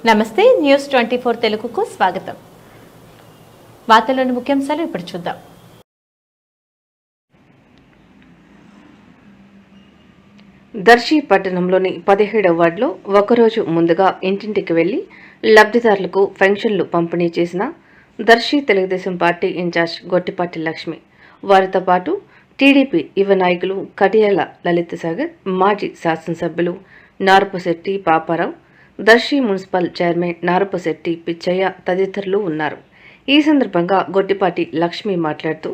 నమస్తే న్యూస్ 24 తెలుగుకు స్వాగతం. వార్తల్లోని ముఖ్యాంశాలు ఇప్పుడు చూద్దాం. దర్శి పట్టణంలోని 17వ వార్డులో ఒకరోజు ముందుగా ఇంటింటికి వెళ్లి లబ్ధిదారులకు పెన్షన్లు పంపిణీ చేసిన దర్శి తెలుగుదేశం పార్టీ ఇన్ఛార్జ్ గొట్టిపాటి లక్ష్మి, వారితో పాటు టీడీపీ యువ నాయకులు కడియాల లలిత సాగర్, మాజీ శాసనసభ్యులు నారపశెట్టి పాపారావు, దర్శి మున్సిపల్ చైర్మన్ నారపశెట్టి పిచ్చయ్య తదితరులు ఉన్నారు. ఈ సందర్భంగా గొట్టిపాటి లక్ష్మి మాట్లాడుతూ,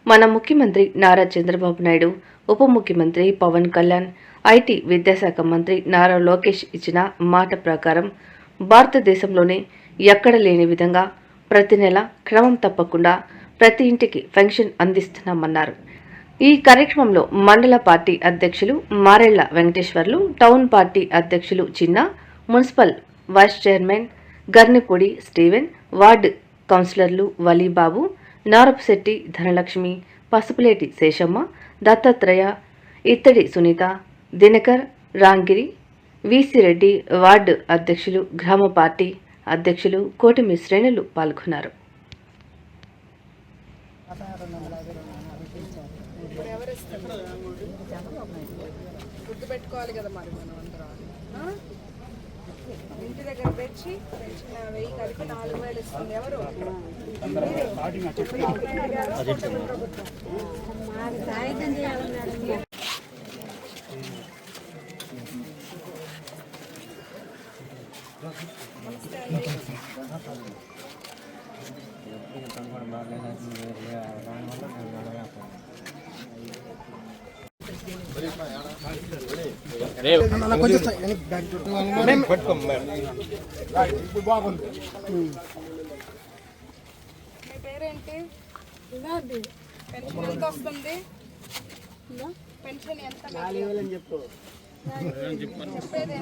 మన ముఖ్యమంత్రి నారా చంద్రబాబు నాయుడు, ఉప ముఖ్యమంత్రి పవన్ కళ్యాణ్, ఐటీ విద్యాశాఖ మంత్రి నారా లోకేష్ ఇచ్చిన మాట ప్రకారం భారతదేశంలోనే ఎక్కడ లేని విధంగా ప్రతి నెల క్రమం తప్పకుండా ప్రతి ఇంటికి పెన్షన్ అందిస్తున్నామన్నారు. ఈ కార్యక్రమంలో మండల పార్టీ అధ్యక్షులు మారెళ్ల వెంకటేశ్వర్లు, టౌన్ పార్టీ అధ్యక్షులు చిన్న, municipal vice chairman Garnipudi Steven, ward కౌన్సిలర్లు వలీబాబు, నారపశెట్టి ధనలక్ష్మి, పసుపులేటి శేషమ్మ, దత్తాత్రేయ, ఇత్తడి సునీత, దినకర్, రాంగిరి, వీసీ రెడ్డి, వార్డు అధ్యక్షులు, గ్రామ పార్టీ అధ్యక్షులు కోటిమి శ్రేణులు పాల్గొన్నారు. ఇంటి దగ్గర పెంచి పెంచిన 1000 కలిపి 4000 ఇస్తుంది. ఎవరు సాయంత్రం చేయాలన్నాడు. మీ పేరేంటి? పెన్షన్ ఎంత వస్తుంది? పెన్షన్ ఎంత? చెప్పేది